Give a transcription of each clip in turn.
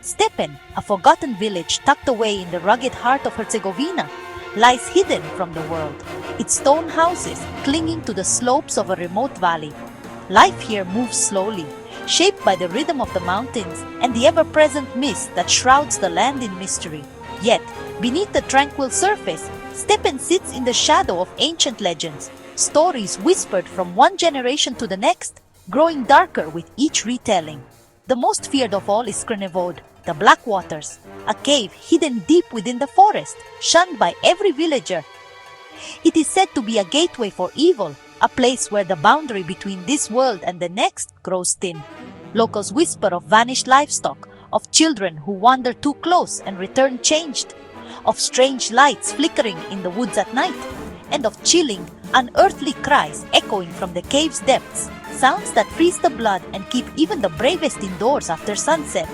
Stepen, a forgotten village tucked away in the rugged heart of Herzegovina, lies hidden from the world, its stone houses clinging to the slopes of a remote valley. Life here moves slowly, shaped by the rhythm of the mountains and the ever-present mist that shrouds the land in mystery. Yet, beneath the tranquil surface, Stepen sits in the shadow of ancient legends, stories whispered from one generation to the next, growing darker with each retelling. The most feared of all is Krenevod, the Black Waters, a cave hidden deep within the forest, shunned by every villager. It is said to be a gateway for evil, a place where the boundary between this world and the next grows thin. Locals whisper of vanished livestock, of children who wander too close and return changed, of strange lights flickering in the woods at night, and of chilling, unearthly cries echoing from the cave's depths, sounds that freeze the blood and keep even the bravest indoors after sunset.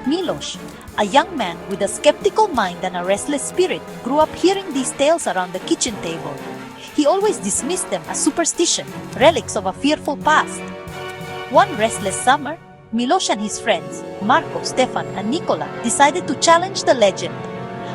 Milos, a young man with a skeptical mind and a restless spirit, grew up hearing these tales around the kitchen table. He always dismissed them as superstition, relics of a fearful past. One restless summer, Milos and his friends, Marco, Stefan, and Nicola, decided to challenge the legend.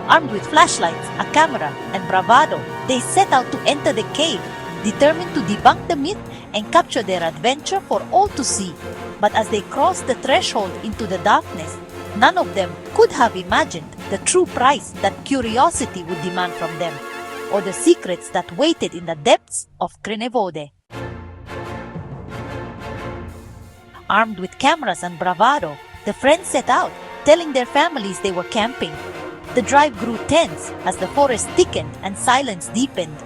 Armed with flashlights, a camera, and bravado, they set out to enter the cave, determined to debunk the myth and capture their adventure for all to see. But as they crossed the threshold into the darkness, none of them could have imagined the true price that curiosity would demand from them, or the secrets that waited in the depths of Krenevode. Armed with cameras and bravado, the friends set out, telling their families they were camping. The drive grew tense as the forest thickened and silence deepened.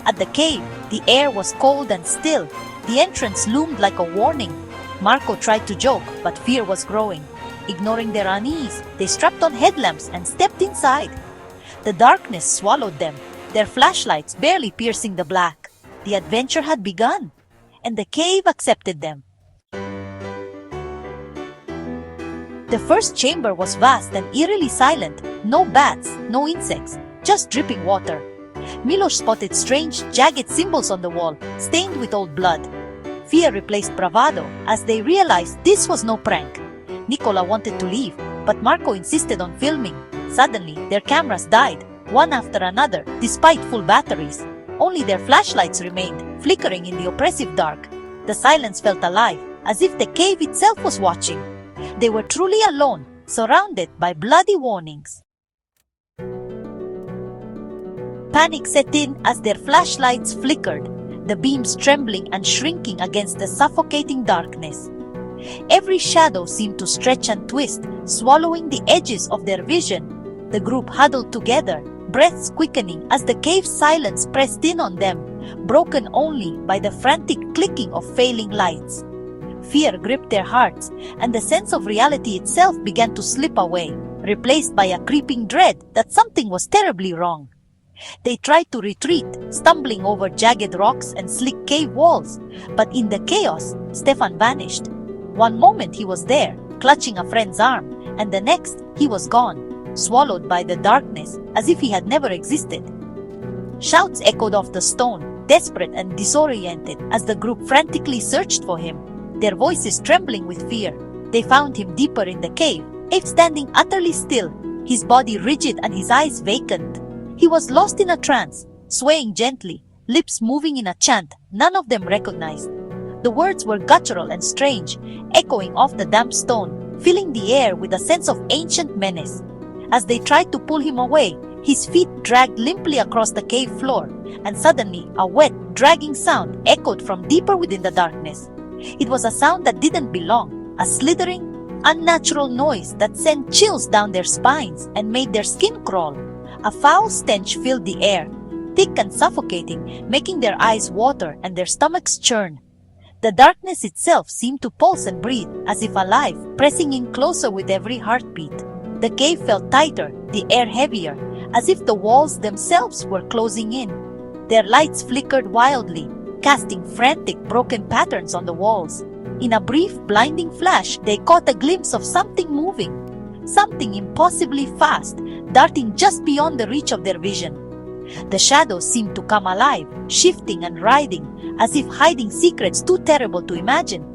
At the cave, the air was cold and still. The entrance loomed like a warning. Marco tried to joke, but fear was growing. Ignoring their unease, they strapped on headlamps and stepped inside. The darkness swallowed them, their flashlights barely piercing the black. The adventure had begun, and the cave accepted them. The first chamber was vast and eerily silent. No bats, no insects, just dripping water. Milos spotted strange, jagged symbols on the wall, stained with old blood. Fear replaced bravado as they realized this was no prank. Nicola wanted to leave, but Marco insisted on filming. Suddenly, their cameras died, one after another, despite full batteries. Only their flashlights remained, flickering in the oppressive dark. The silence felt alive, as if the cave itself was watching. They were truly alone, surrounded by bloody warnings. Panic set in as their flashlights flickered, the beams trembling and shrinking against the suffocating darkness. Every shadow seemed to stretch and twist, swallowing the edges of their vision. The group huddled together, breaths quickening as the cave's silence pressed in on them, broken only by the frantic clicking of failing lights. Fear gripped their hearts, and the sense of reality itself began to slip away, replaced by a creeping dread that something was terribly wrong. They tried to retreat, stumbling over jagged rocks and slick cave walls, but in the chaos, Stefan vanished. One moment he was there, clutching a friend's arm, and the next he was gone, swallowed by the darkness as if he had never existed. Shouts echoed off the stone, desperate and disoriented, as the group frantically searched for him, their voices trembling with fear. They found him deeper in the cave, Abe standing utterly still, his body rigid and his eyes vacant. He was lost in a trance, swaying gently, lips moving in a chant none of them recognized. The words were guttural and strange, echoing off the damp stone, filling the air with a sense of ancient menace. As they tried to pull him away, his feet dragged limply across the cave floor, and suddenly a wet, dragging sound echoed from deeper within the darkness. It was a sound that didn't belong, a slithering, unnatural noise that sent chills down their spines and made their skin crawl. A foul stench filled the air, thick and suffocating, making their eyes water and their stomachs churn. The darkness itself seemed to pulse and breathe, as if alive, pressing in closer with every heartbeat. The cave felt tighter, the air heavier, as if the walls themselves were closing in. Their lights flickered wildly, casting frantic, broken patterns on the walls. In a brief, blinding flash, they caught a glimpse of something moving, something impossibly fast, darting just beyond the reach of their vision. The shadows seemed to come alive, shifting and writhing, as if hiding secrets too terrible to imagine.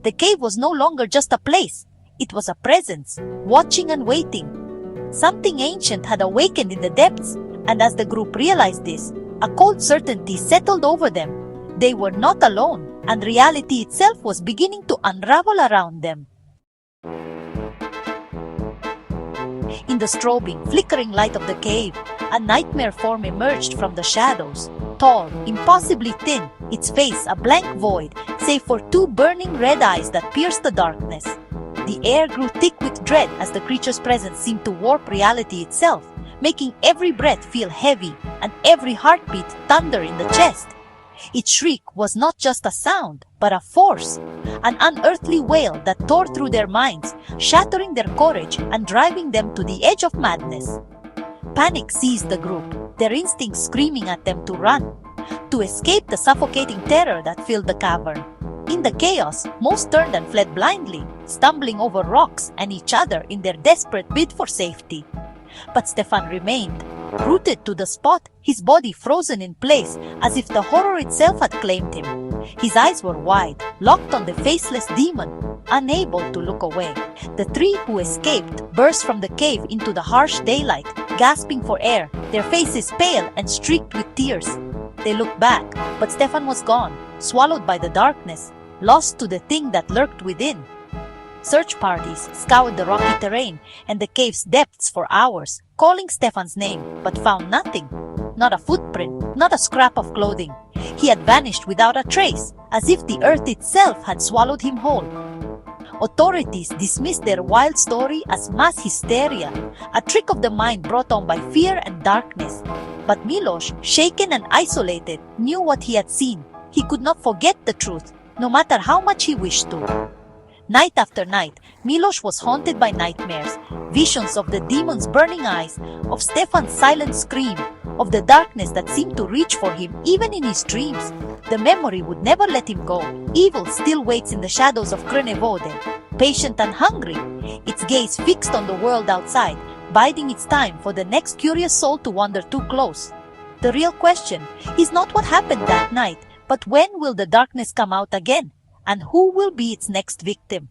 The cave was no longer just a place. It was a presence, watching and waiting. Something ancient had awakened in the depths, and as the group realized this, a cold certainty settled over them. They were not alone, and reality itself was beginning to unravel around them. In the strobing, flickering light of the cave, a nightmare form emerged from the shadows. Tall, impossibly thin, its face a blank void, save for two burning red eyes that pierced the darkness. The air grew thick with dread as the creature's presence seemed to warp reality itself, making every breath feel heavy and every heartbeat thunder in the chest. Its shriek was not just a sound, but a force, an unearthly wail that tore through their minds, shattering their courage and driving them to the edge of madness. Panic seized the group, their instincts screaming at them to run, to escape the suffocating terror that filled the cavern. In the chaos, most turned and fled blindly, stumbling over rocks and each other in their desperate bid for safety. But Stepen remained, rooted to the spot, his body frozen in place as if the horror itself had claimed him. His eyes were wide, locked on the faceless demon, unable to look away. The three who escaped burst from the cave into the harsh daylight, gasping for air, their faces pale and streaked with tears. They looked back, but Stepen was gone, swallowed by the darkness, lost to the thing that lurked within. Search parties scoured the rocky terrain and the cave's depths for hours, calling Stepen's name, but found nothing. Not a footprint, not a scrap of clothing. He had vanished without a trace, as if the earth itself had swallowed him whole. Authorities dismissed their wild story as mass hysteria, a trick of the mind brought on by fear and darkness. But Miloš, shaken and isolated, knew what he had seen. He could not forget the truth, no matter how much he wished to. Night after night, Miloš was haunted by nightmares, visions of the demon's burning eyes, of Stepen's silent scream, of the darkness that seemed to reach for him even in his dreams. The memory would never let him go. Evil still waits in the shadows of Krenevode, patient and hungry, its gaze fixed on the world outside, biding its time for the next curious soul to wander too close. The real question is not what happened that night, but when will the darkness come out again, and who will be its next victim?